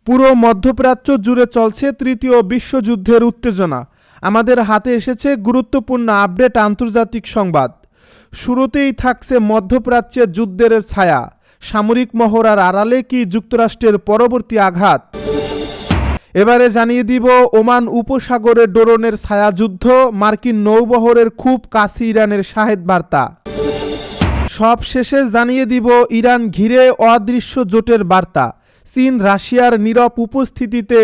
পুরো মধ্যপ্রাচ্য জুড়ে চলছে তৃতীয় বিশ্বযুদ্ধের উত্তেজনা। আমাদের হাতে এসেছে গুরুত্বপূর্ণ আপডেট আন্তর্জাতিক সংবাদ। শুরুতেই থাকছে মধ্যপ্রাচ্যের যুদ্ধের ছায়া, সামরিক মহড়ার আড়ালে কি যুক্তরাষ্ট্রের পরবর্তী আঘাত। এবারে জানিয়ে দিব ওমান উপসাগরে ড্রোনের ছায়াযুদ্ধ, মার্কিন নৌবহরের খুব কাছে ইরানের শাহেদ বার্তা। সব শেষে জানিয়ে দিব ইরান ঘিরে অদৃশ্য জোটের বার্তা, চীন রাশিয়ার নীরব উপস্থিতিতে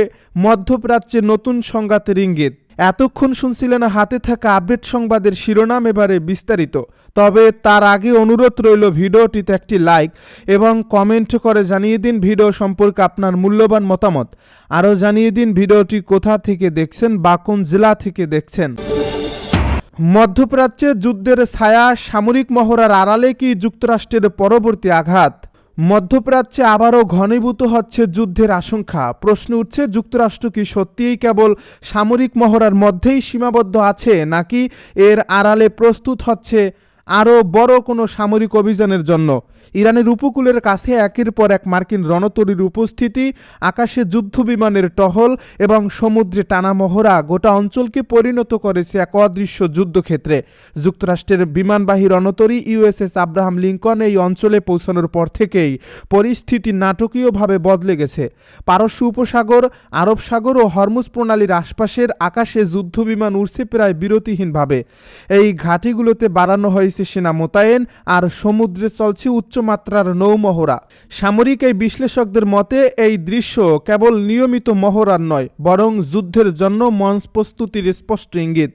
মধ্যপ্রাচ্যে নতুন সংঘাতের ইঙ্গিত। এতক্ষণ শুনছিলেন হাতে থাকা আপডেট সংবাদের শিরোনাম, এবারে বিস্তারিত। তবে তার আগে অনুরোধ রইল ভিডিওটিতে একটি লাইক এবং কমেন্ট করে জানিয়ে দিন ভিডিও সম্পর্কে আপনার মূল্যবান মতামত। আরও জানিয়ে দিন ভিডিওটি কোথা থেকে দেখছেন বা কোন জেলা থেকে দেখছেন। মধ্যপ্রাচ্যে যুদ্ধের ছায়া, সামরিক মহড়ার আড়ালে কি যুক্তরাষ্ট্রের পরবর্তী আঘাত। মধ্যপ্রাচ্যে আবারও ঘনীভূত হচ্ছে যুদ্ধের আশঙ্কা। প্রশ্ন উঠছে, যুক্তরাষ্ট্র কি সত্যিই কেবল সামরিক মহড়ার মধ্যেই সীমাবদ্ধ আছে, নাকি এর আড়ালে প্রস্তুত হচ্ছে আরও বড় কোনো সামরিক অভিযানের জন্য। ইরানের উপকূলের কাছে একের পর এক মার্কিন রণতরীর উপস্থিতি, আকাশে যুদ্ধবিমানের টহল এবং সমুদ্রে টানা মহড়া গোটা অঞ্চলকে পরিণত করেছে এক অদৃশ্য যুদ্ধক্ষেত্রে। যুক্তরাষ্ট্রের বিমানবাহী রণতরী ইউএসএস আব্রাহাম লিঙ্কন এই অঞ্চলে পৌঁছানোর পর থেকেই পরিস্থিতি নাটকীয়ভাবে বদলে গেছে। পারস্য উপসাগর, আরব সাগর ও হরমুজ প্রণালীর আশপাশের আকাশে যুদ্ধবিমান উড়ছে প্রায় বিরতিহীনভাবে। এই ঘাঁটিগুলোতে বাড়ানো হয়েছে সেনা মোতায়েন, আর সমুদ্রে চলছে উচ্চমাত্রার নৌমহড়া। সামরিক এই বিশ্লেষকদের মতে এই দৃশ্য কেবল নিয়মিত মহড়ার নয়, বরং যুদ্ধের জন্য মঞ্চ প্রস্তুতির স্পষ্ট ইঙ্গিত।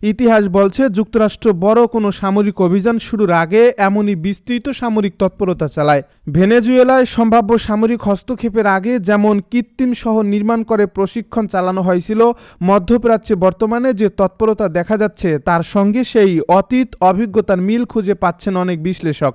ইতিহাস বলছে, যুক্তরাষ্ট্র বড় কোনো সামরিক অভিযান শুরুর আগে এমনই বিস্তৃত সামরিক তৎপরতা চালায়। ভেনেজুয়েলায় সম্ভাব্য সামরিক হস্তক্ষেপের আগে যেমন কৃত্রিম শহর নির্মাণ করে প্রশিক্ষণ চালানো হয়েছিল, মধ্যপ্রাচ্যে বর্তমানে যে তৎপরতা দেখা যাচ্ছে তার সঙ্গে সেই অতীত অভিজ্ঞতার মিল খুঁজে পাচ্ছেন অনেক বিশ্লেষক।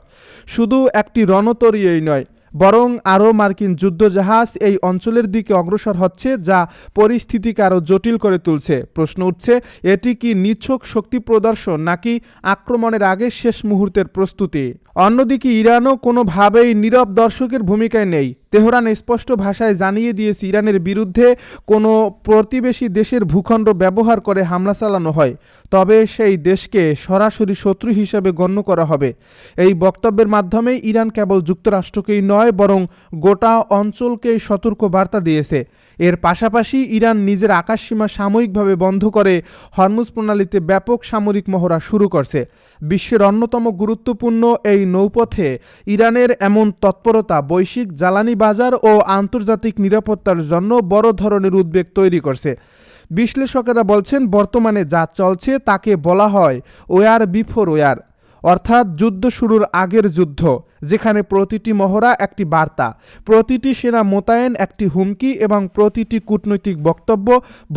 শুধু একটি রণতরীই নয়, বরং আরও মার্কিন যুদ্ধজাহাজ এই অঞ্চলের দিকে অগ্রসর হচ্ছে, যা পরিস্থিতিকে আরও জটিল করে তুলছে। প্রশ্ন উঠছে, এটি কি নিছক শক্তি প্রদর্শন, নাকি আক্রমণের আগে শেষ মুহূর্তের প্রস্তুতি। অন্যদিকে ইরানও কোনোভাবেই নীরব দর্শকের ভূমিকায় নেই। তেহরান স্পষ্ট ভাষায় জানিয়ে দিয়েছে, ইরানের বিরুদ্ধে কোনো প্রতিবেশী দেশের ভূখণ্ড ব্যবহার করে হামলা চালানো হয়, তবে সেই দেশকে সরাসরি শত্রু হিসেবে গণ্য করা হবে। এই বক্তব্যের মাধ্যমে ইরান কেবল যুক্তরাষ্ট্রকেই নয়, বরং গোটা অঞ্চলকেই সতর্ক বার্তা দিয়েছে। এর পাশাপাশি ইরান নিজের আকাশসীমা সাময়িকভাবে বন্ধ করে হরমুজ প্রণালীতে ব্যাপক সামরিক মহড়া শুরু করছে। বিশ্বের অন্যতম গুরুত্বপূর্ণ এই নৌপথে ইরানের এমন তৎপরতা বৈশ্বিক জ্বালানি বাজার ও আন্তর্জাতিক নিরাপত্তার জন্য বড় ধরনের উদ্বেগ তৈরি করছে। বিশ্লেষকেরা বলছেন, বর্তমানে যা চলছে তাকে বলা হয় ওয়ার বিফোর ওয়ার, অর্থাৎ যুদ্ধ শুরুর আগের যুদ্ধ, যেখানে প্রতিটি মহড়া একটি বার্তা, প্রতিটি সেনা মোতায়েন একটি হুমকি এবং প্রতিটি কূটনৈতিক বক্তব্য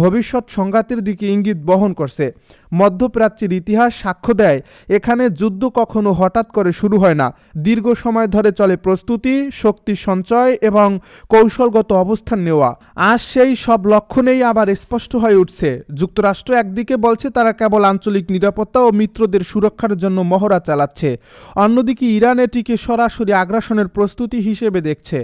ভবিষ্যৎ সংঘাতের দিকে ইঙ্গিত বহন করছে। মধ্যপ্রাচ্যের ইতিহাস সাক্ষ্য দেয়, এখানে যুদ্ধ কখনো হঠাৎ করে শুরু হয় না। দীর্ঘ সময় ধরে চলে প্রস্তুতি, শক্তি সঞ্চয় এবং কৌশলগত অবস্থান নেওয়া। আজ সেই সব লক্ষণেই আবার স্পষ্ট হয়ে উঠছে। যুক্তরাষ্ট্র একদিকে বলছে তারা কেবল আঞ্চলিক নিরাপত্তা ও মিত্রদের সুরক্ষার জন্য মহড়া চালাচ্ছে, অন্যদিকে ইরান এটিকে সরাসরি আগ্রাসনের প্রস্তুতি হিসেবে দেখছে।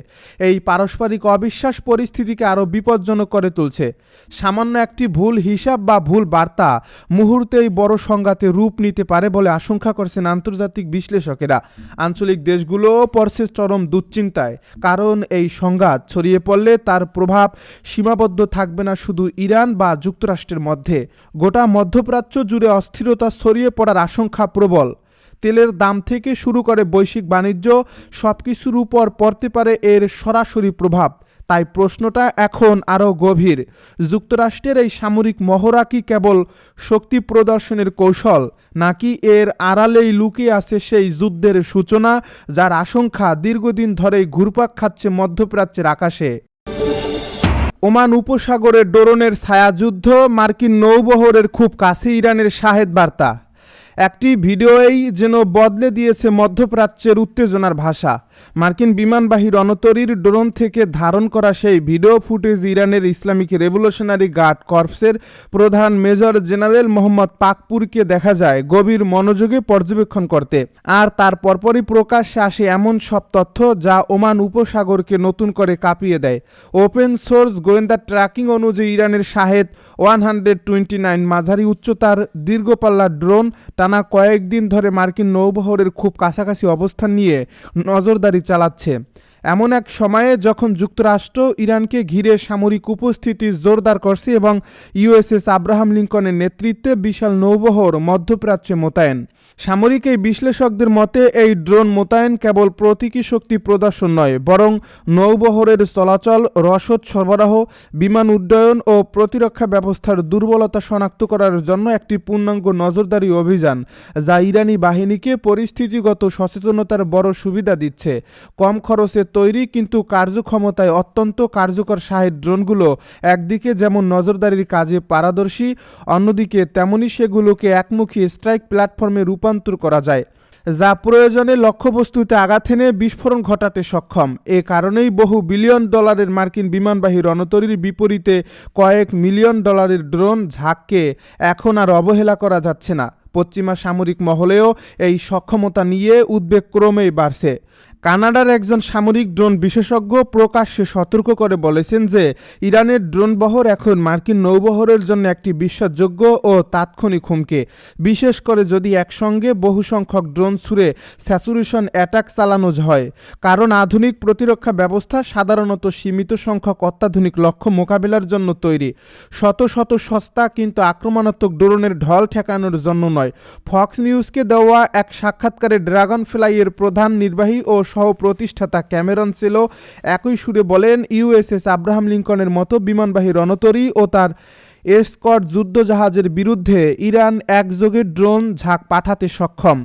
এই পারস্পরিক অবিশ্বাস পরিস্থিতিকে আরও বিপজ্জনক করে তুলছে। সামান্য একটি ভুল হিসাব বা ভুল বার্তা মুহূর্তেই বড় সংঘাতে রূপ নিতে পারে বলে আশঙ্কা করছেন আন্তর্জাতিক বিশ্লেষকেরা। আঞ্চলিক দেশগুলোও পড়ছে চরম দুশ্চিন্তায়, কারণ এই সংঘাত ছড়িয়ে পড়লে তার প্রভাব সীমাবদ্ধ থাকবে না শুধু ইরান বা যুক্তরাষ্ট্রের মধ্যে। গোটা মধ্যপ্রাচ্য জুড়ে অস্থিরতা ছড়িয়ে পড়ার আশঙ্কা প্রবল। তেলের দাম থেকে শুরু করে বৈশ্বিক বাণিজ্য সবকিছুর উপর পড়তে পারে এর সরাসরি প্রভাব। তাই প্রশ্নটা এখন আরও গভীর। যুক্তরাষ্ট্রের এই সামরিক মহড়া কি কেবল শক্তি প্রদর্শনের কৌশল, নাকি এর আড়ালেই লুকিয়ে আছে সেই যুদ্ধের সূচনা, যার আশঙ্কা দীর্ঘদিন ধরেই ঘুরপাক খাচ্ছে মধ্যপ্রাচ্যের আকাশে। ওমান উপসাগরে ড্রোনের ছায়াযুদ্ধ, মার্কিন নৌবহরের খুব কাছে ইরানের শাহেদ বার্তা। একটি ভিডিওই যেন বদলে দিয়েছে মধ্যপ্রাচ্যের উত্তেজনার ভাষা। মার্কিন বিমানবাহী রণতরীর ড্রোন থেকে ধারণ করা সেই ভিডিও ফুটেজ ইরানের ইসলামিক রেভলিউশনারি গার্ড কর্পসের প্রধান মেজর জেনারেল মোহাম্মদ পাকপুরকে দেখা যায় গভীর মনোযোগে পর্যবেক্ষণ করতে। আর তার পরপরই প্রকাশ্যে আসে এমন সব তথ্য যা ওমান উপসাগরকে নতুন করে কাঁপিয়ে দেয়। ওপেন সোর্স গোয়েন্দা ট্র্যাকিং অনুযায়ী ইরানের শাহেদ 129 মাঝারি উচ্চতার দীর্ঘপাল্লার ড্রোন টানা কয়েকদিন ধরে মার্কিন নৌবহরের খুব কাছাকাছি অবস্থান নিয়ে নজরদারি চালাচ্ছে। এমন এক সময়ে যখন যুক্তরাষ্ট্র ইরানকে ঘিরে সামরিক উপস্থিতি জোরদার করছে এবং ইউএসএস আব্রাহাম লিঙ্কনের নেতৃত্বে বিশাল নৌবহর মধ্যপ্রাচ্যে মোতায়েন। সামরিক এই বিশ্লেষকদের মতে এই ড্রোন মোতায়েন কেবল প্রতীকী শক্তি প্রদর্শন নয়, বরং নৌবহরের চলাচল, রসদ সরবরাহ, বিমান উড্ডয়ন ও প্রতিরক্ষা ব্যবস্থার দুর্বলতা শনাক্ত করার জন্য একটি পূর্ণাঙ্গ নজরদারি অভিযান, যা ইরানি বাহিনীকে পরিস্থিতিগত সচেতনতার বড় সুবিধা দিচ্ছে। কম খরচে তৈরি কিন্তু কার্যক্ষমতায় অত্যন্ত কার্যকর শাহেদ ড্রোনগুলো একদিকে যেমন নজরদারির কাজে পারদর্শী, অন্যদিকে তেমনি সেগুলোকে একমুখী স্ট্রাইক প্ল্যাটফর্মে রূপান্তর করা যায়, যা প্রয়োজনে লক্ষ্যবস্তুতে আঘাত এনে বিস্ফোরণ ঘটাতে সক্ষম। এ কারণেই বহু বিলিয়ন ডলারের মার্কিন বিমানবাহী রণতরীর বিপরীতে কয়েক মিলিয়ন ডলারের ড্রোন ঝাঁককে এখন আর অবহেলা করা যাচ্ছে না। পশ্চিমা সামরিক মহলেও এই সক্ষমতা নিয়ে উদ্বেগ ক্রমেই বাড়ছে। কানাডার একজন সামরিক ড্রোন বিশেষজ্ঞ প্রকাশ্যে সতর্ক করে বলেছেন যে ইরানের ড্রোন বহর এখন মার্কিন নৌবহরের জন্য একটি বিশ্বাসযোগ্য ও তাৎক্ষণিক হুমকি, বিশেষ করে যদি একসঙ্গে বহু সংখ্যক ড্রোন ছুড়ে স্যাচুরেশন অ্যাটাক চালানো হয়। কারণ আধুনিক প্রতিরক্ষা ব্যবস্থা সাধারণত সীমিত সংখ্যক অত্যাধুনিক লক্ষ্য মোকাবিলার জন্য তৈরি, শত শত সস্তা কিন্তু আক্রমণাত্মক ড্রোনের ঢল ঠেকানোর জন্য নয়। ফক্স নিউজকে দেওয়া এক সাক্ষাৎকারে ড্রাগন ফ্লাইয়ের প্রধান নির্বাহী ও সহ প্রতিষ্ঠাতা ক্যামেরন চেলো একই সুরে বলেন, ইউএসএস আব্রাহাম লিঙ্কনের মতো বিমানবাহী রণতরী ও তার এসকর্ট যুদ্ধজাহাজের বিরুদ্ধে ইরান একযোগে ড্রোন ঝাঁক পাঠাতে সক্ষম।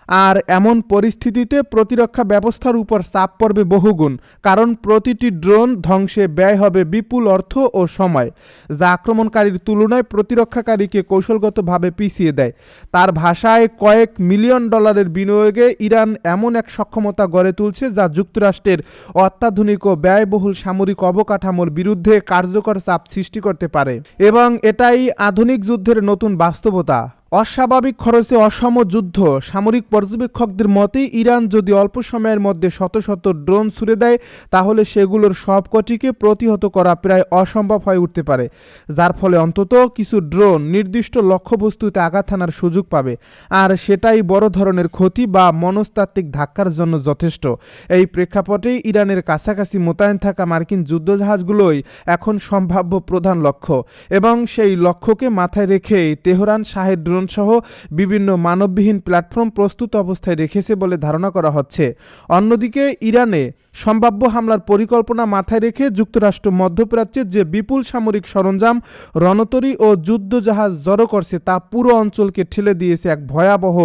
আর এমন পরিস্থিতিতে প্রতিরক্ষা ব্যবস্থার উপর চাপ পড়বে বহুগুণ, কারণ প্রতিটি ড্রোন ধ্বংসে ব্যয় হবে বিপুল অর্থ ও সময়, যা আক্রমণকারীর তুলনায় প্রতিরক্ষাকারীকে কৌশলগতভাবে পিছিয়ে দেয়। তার ভাষায় কয়েক মিলিয়ন ডলারের বিনিয়োগে ইরান এমন এক সক্ষমতা গড়ে তুলছে যা যুক্তরাষ্ট্রের অত্যাধুনিক ও ব্যয়বহুল সামরিক অবকাঠামোর বিরুদ্ধে কার্যকর চাপ সৃষ্টি করতে পারে। এবং এটাই আধুনিক যুদ্ধের নতুন বাস্তবতা। অস্বাভাবিক খরচে অসম যুদ্ধ। সামরিক পর্যবেক্ষকদের মতে ইরান যদি অল্প সময়ের মধ্যে শত শত ড্রোন ছুড়ে দেয়, তাহলে সেগুলোর সবকটিকে প্রতিহত করা প্রায় অসম্ভব হয়ে উঠতে পারে, যার ফলে অন্তত কিছু ড্রোন নির্দিষ্ট লক্ষ্যবস্তুতে আঘাত হানার সুযোগ পাবে। আর সেটাই বড় ধরনের ক্ষতি বা মনস্তাত্ত্বিক ধাক্কার জন্য যথেষ্ট। এই প্রেক্ষাপটে ইরানের কাছাকাছি মোতায়েন থাকা মার্কিন যুদ্ধজাহাজগুলোই এখন সম্ভাব্য প্রধান লক্ষ্য, এবং সেই লক্ষ্যকে মাথায় রেখেই তেহরান শাহেদ ড্রোন সহ বিভিন্ন মানববিহীন প্ল্যাটফর্ম প্রস্তুত অবস্থায় রেখেছে বলে ধারণা করা হচ্ছে। অন্যদিকে ইরানে সম্ভাব্য হামলার পরিকল্পনা মাথায় রেখে যুক্তরাষ্ট্র মধ্যপ্রাচ্যের যে বিপুল সামরিক সরঞ্জাম, রণতরী ও যুদ্ধজাহাজ জড়ো করছে তা পুরো অঞ্চলকে ঠেলে দিয়েছে এক ভয়াবহ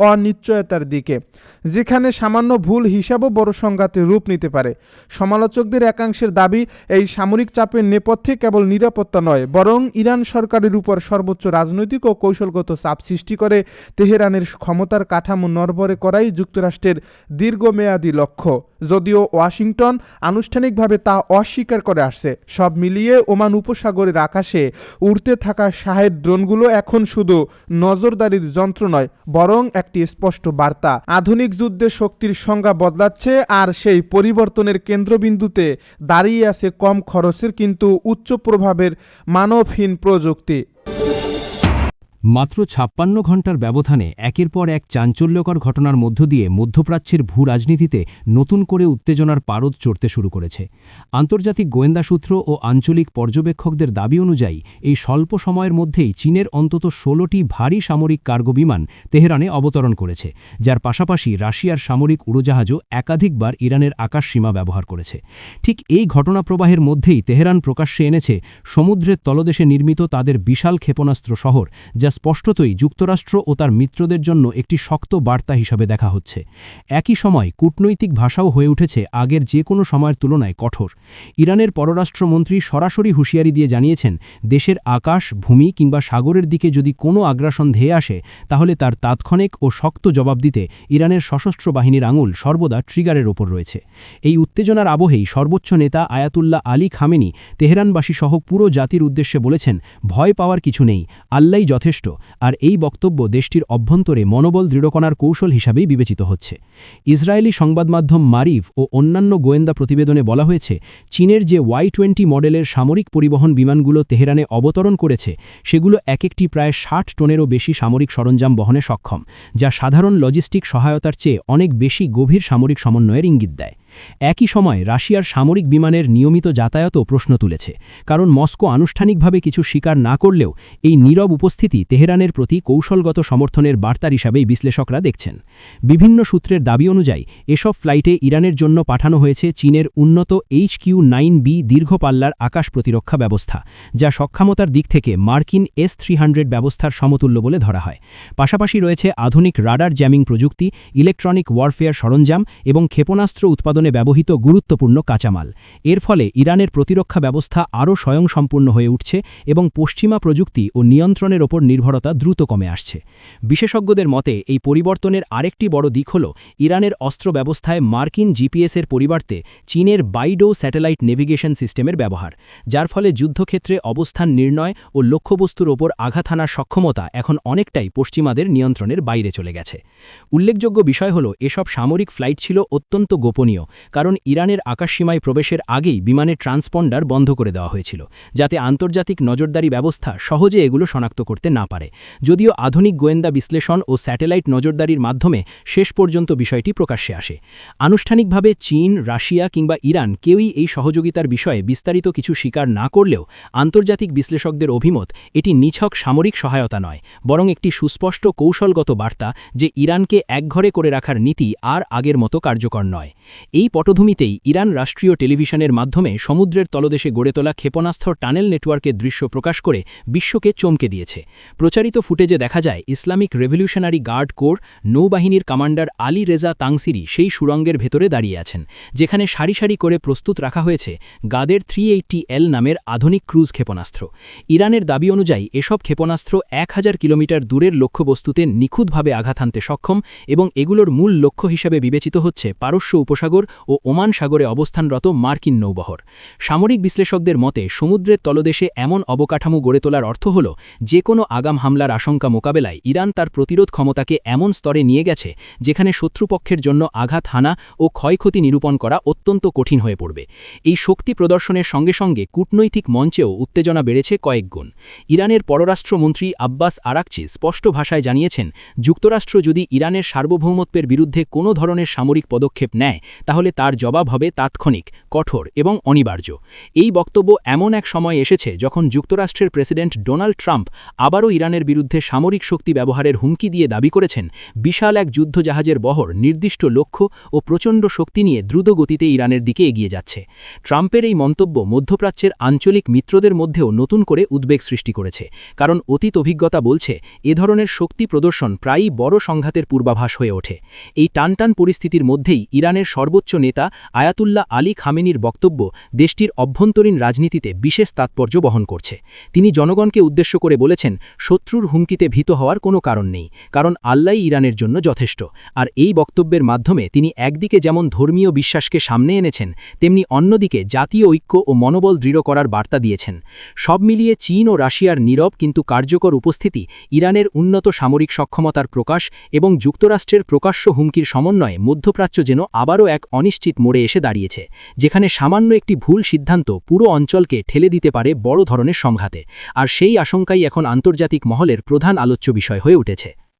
অনিশ্চয়তার দিকে, যেখানে সামান্য ভুল হিসাবও বড় সংঘাতে রূপ নিতে পারে। সমালোচকদের একাংশের দাবি, এই সামরিক চাপের নেপথ্যে কেবল নিরাপত্তা নয়, বরং ইরান সরকারের উপর সর্বোচ্চ রাজনৈতিক ও কৌশলগত চাপ সৃষ্টি করে তেহরানের ক্ষমতার কাঠামো নড়বড়ে করাই যুক্তরাষ্ট্রের দীর্ঘমেয়াদী লক্ষ্য, যদিও ওয়াশিংটন আনুষ্ঠানিকভাবে তা অস্বীকার করে আসছে। সব মিলিয়ে ওমান উপসাগরের আকাশে উড়তে থাকা শাহেদ ড্রোনগুলো এখন শুধু নজরদারির যন্ত্র নয়, বরং একটি স্পষ্ট বার্তা। আধুনিক যুদ্ধে শক্তির সংজ্ঞা বদলাচ্ছে, আর সেই পরিবর্তনের কেন্দ্রবিন্দুতে দাঁড়িয়ে আছে কম খরচের কিন্তু উচ্চ প্রভাবের মানবহীন প্রযুক্তি। মাত্র ৫৬ ঘণ্টার ব্যবধানে একের পর এক চাঞ্চল্যকর ঘটনার মধ্য দিয়ে মধ্যপ্রাচ্যের ভূ রাজনীতিতে নতুন করে উত্তেজনার পারদ চড়তে শুরু করেছে। আন্তর্জাতিক গোয়েন্দা সূত্র ও আঞ্চলিক পর্যবেক্ষকদের দাবি অনুযায়ী এই স্বল্প সময়ের মধ্যেই চীনের অন্তত ১৬টি ভারী সামরিক কার্গো বিমান তেহরানে অবতরণ করেছে, যার পাশাপাশি রাশিয়ার সামরিক উড়োজাহাজও একাধিকবার ইরানের আকাশসীমা ব্যবহার করেছে। ঠিক এই ঘটনাপ্রবাহের মধ্যেই তেহরান প্রকাশ্যে এনেছে সমুদ্রের তলদেশে নির্মিত তাদের বিশাল ক্ষেপণাস্ত্র শহর, যা যা স্পষ্টতই যুক্তরাষ্ট্র ও তার মিত্রদের জন্য একটি শক্ত বার্তা হিসাবে দেখা হচ্ছে। একই সময় কূটনৈতিক ভাষাও হয়ে উঠেছে আগের যে কোনো সময়ের তুলনায় কঠোর। ইরানের পররাষ্ট্রমন্ত্রী সরাসরি হুঁশিয়ারি দিয়ে জানিয়েছেন, দেশের আকাশ, ভূমি কিংবা সাগরের দিকে যদি কোনো আগ্রাসন ধেয়ে আসে তাহলে তার তাৎক্ষণিক ও শক্ত জবাব দিতে ইরানের সশস্ত্র বাহিনীর আঙুল সর্বদা ট্রিগারের ওপর রয়েছে। এই উত্তেজনার আবহেই সর্বোচ্চ নেতা আয়াতুল্লাহ আলী খামেনি তেহরানবাসী সহ পুরো জাতির উদ্দেশ্যে বলেছেন, ভয় পাওয়ার কিছু নেই, আল্লাহই যথেষ্ট। আর এই বক্তব্য দেশটির অভ্যন্তরে মনোবল দৃঢ় করার কৌশল হিসাবেই বিবেচিত হচ্ছে। ইসরায়েলি সংবাদমাধ্যম মারিভ ও অন্যান্য গোয়েন্দা প্রতিবেদনে বলা হয়েছে, চীনের যে Y-20 মডেলের সামরিক পরিবহন বিমানগুলো তেহরানে অবতরণ করেছে সেগুলো এক একটি প্রায় ৬০ টনেরও বেশি সামরিক সরঞ্জাম বহনে সক্ষম, যা সাধারণ লজিস্টিক সহায়তার চেয়ে অনেক বেশি গভীর সামরিক সমন্বয়ের ইঙ্গিত দেয়। একই সময় রাশিয়ার সামরিক বিমানের নিয়মিত যাতায়াতও প্রশ্ন তুলেছে, কারণ মস্কো আনুষ্ঠানিকভাবে কিছু স্বীকার না করলেও এই নীরব উপস্থিতি তেহরানের প্রতি কৌশলগত সমর্থনের বার্তার হিসাবেই বিশ্লেষকরা দেখছেন। বিভিন্ন সূত্রের দাবি অনুযায়ী এসব ফ্লাইটে ইরানের জন্য পাঠানো হয়েছে চীনের উন্নত HQ-9B দীর্ঘ পাল্লার আকাশ প্রতিরক্ষা ব্যবস্থা, যা সক্ষমতার দিক থেকে মার্কিন S-300 ব্যবস্থার সমতুল্য বলে ধরা হয়। পাশাপাশি রয়েছে আধুনিক রাডার জ্যামিং প্রযুক্তি, ইলেকট্রনিক ওয়ারফেয়ার সরঞ্জাম এবং ক্ষেপণাস্ত্র উৎপাদনে ব্যবহৃত গুরুত্বপূর্ণ কাঁচামাল। এর ফলে ইরানের প্রতিরক্ষা ব্যবস্থা আরও স্বয়ংসম্পূর্ণ হয়ে উঠছে এবং পশ্চিমা প্রযুক্তি ও নিয়ন্ত্রণের ওপর নির্ভরতা দ্রুত কমে আসছে। বিশেষজ্ঞদের মতে এই পরিবর্তনের আরেকটি বড় দিক হল ইরানের অস্ত্র ব্যবস্থায় মার্কিন জিপিএসের পরিবর্তে চীনের বাইডো স্যাটেলাইট নেভিগেশন সিস্টেমের ব্যবহার, যার ফলে যুদ্ধক্ষেত্রে অবস্থান নির্ণয় ও লক্ষ্যবস্তুর ওপর আঘাত হানার সক্ষমতা এখন অনেকটাই পশ্চিমাদের নিয়ন্ত্রণের বাইরে চলে গেছে। উল্লেখযোগ্য বিষয় হল এসব সামরিক ফ্লাইট ছিল অত্যন্ত গোপনীয়, কারণ ইরানের আকাশসীমায় প্রবেশের আগেই বিমানের ট্রান্সপন্ডার বন্ধ করে দেওয়া হয়েছিল, যাতে আন্তর্জাতিক নজরদারি ব্যবস্থা সহজে এগুলো শনাক্ত করতে না পারে। যদিও আধুনিক গোয়েন্দা বিশ্লেষণ ও স্যাটেলাইট নজরদারির মাধ্যমে শেষ পর্যন্ত বিষয়টি প্রকাশ্যে আসে। আনুষ্ঠানিকভাবে চীন, রাশিয়া কিংবা ইরান কেউই এই সহযোগিতার বিষয়ে বিস্তারিত কিছু স্বীকার না করলেও আন্তর্জাতিক বিশ্লেষকদের অভিমত এটি নিছক সামরিক সহায়তা নয়, বরং একটি সুস্পষ্ট কৌশলগত বার্তা যে ইরানকে একঘরে করে রাখার নীতি আর আগের মতো কার্যকর নয়। এই পটভূমিতেই ইরান রাষ্ট্রীয় টেলিভিশনের মাধ্যমে সমুদ্রের তলদেশে গড়ে তোলা ক্ষেপণাস্ত্র টানেল নেটওয়ার্কের দৃশ্য প্রকাশ করে বিশ্বকে চমকে দিয়েছে। প্রচারিত ফুটেজে দেখা যায় ইসলামিক রেভলিউশনারি গার্ড কোর নৌবাহিনীর কমান্ডার আলী রেজা তাংসিরি সেই সুড়ঙ্গের ভেতরে দাঁড়িয়ে আছেন, যেখানে সারি সারি করে প্রস্তুত রাখা হয়েছে গাদের 380L নামের আধুনিক ক্রুজ ক্ষেপণাস্ত্র। ইরানের দাবি অনুযায়ী এসব ক্ষেপণাস্ত্র 1000 কিলোমিটার দূরের লক্ষ্যবস্তুতে নিখুঁতভাবে আঘাত হানতে সক্ষম এবং এগুলোর মূল লক্ষ্য হিসাবে বিবেচিত হচ্ছে পারস্য উপসাগর ও ওমান সাগরে অবস্থানরত মার্কিন নৌবহর। সামরিক বিশ্লেষকদের মতে সমুদ্রের তলদেশে এমন অবকাঠামো গড়ে তোলার অর্থ হল যে কোনো আগাম হামলার আশঙ্কা মোকাবেলায় ইরান তার প্রতিরোধ ক্ষমতাকে এমন স্তরে নিয়ে গেছে যেখানে শত্রুপক্ষের জন্য আঘাত হানা ও ক্ষয়ক্ষতি নিরূপণ করা অত্যন্ত কঠিন হয়ে পড়বে। এই শক্তি প্রদর্শনের সঙ্গে সঙ্গে কূটনৈতিক মঞ্চেও উত্তেজনা বেড়েছে কয়েক গুণ। ইরানের পররাষ্ট্রমন্ত্রী আব্বাস আরাকচি স্পষ্ট ভাষায় জানিয়েছেন, যুক্তরাষ্ট্র যদি ইরানের সার্বভৌমত্বের বিরুদ্ধে কোনো ধরনের সামরিক পদক্ষেপ নেয় তাহলে তার জবাব হবে তাৎক্ষণিক, কঠোর এবং অনিবার্য। এই বক্তব্য এমন এক সময় এসেছে যখন যুক্তরাষ্ট্রের প্রেসিডেন্ট ডোনাল্ড ট্রাম্প আবারও ইরানের বিরুদ্ধে সামরিক শক্তি ব্যবহারের হুমকি দিয়ে দাবি করেছেন, বিশাল এক যুদ্ধজাহাজের বহর নির্দিষ্ট লক্ষ্য ও প্রচণ্ড শক্তি নিয়ে দ্রুত গতিতে ইরানের দিকে এগিয়ে যাচ্ছে। ট্রাম্পের এই মন্তব্য মধ্যপ্রাচ্যের আঞ্চলিক মিত্রদের মধ্যেও নতুন করে উদ্বেগ সৃষ্টি করেছে, কারণ অতীত অভিজ্ঞতা বলছে এ ধরনের শক্তি প্রদর্শন প্রায়ই বড় সংঘাতের পূর্বাভাস হয়ে ওঠে। এই টানটান পরিস্থিতির মধ্যেই ইরানের সর্বোচ্চ নেতা আয়াতুল্লাহ আলী খামেনির বক্তব্য দেশটির অভ্যন্তরীণ রাজনীতিতে বিশেষ তাৎপর্য বহন করছে। তিনি জনগণকে উদ্দেশ্য করে বলেছেন, শত্রুর হুমকিতে ভীত হওয়ার কোনো কারণ নেই, কারণ আল্লাহই ইরানের জন্য যথেষ্ট। আর এই বক্তব্যের মাধ্যমে তিনি একদিকে যেমন ধর্মীয় বিশ্বাসকে সামনে এনেছেন, তেমনি অন্যদিকে জাতীয় ঐক্য ও মনোবল দৃঢ় করার বার্তা দিয়েছেন। সব মিলিয়ে চীন ও রাশিয়ার নীরব কিন্তু কার্যকর উপস্থিতি ইরানের উন্নত সামরিক সক্ষমতার প্রকাশ এবং যুক্তরাষ্ট্রের প্রকাশ্য হুমকির সমন্বয়ে মধ্যপ্রাচ্য যেন আবারও এক অনিশ্চিত মোড়ে এসে দাঁড়িয়েছে, যেখানে সামান্য একটি ভুল সিদ্ধান্ত পুরো অঞ্চলকে ঠেলে দিতে পারে বড় ধরনের সংঘাতে। আর সেই আশঙ্কাই এখন আন্তর্জাতিক মহলের প্রধান আলোচ্য বিষয় হয়ে উঠেছে।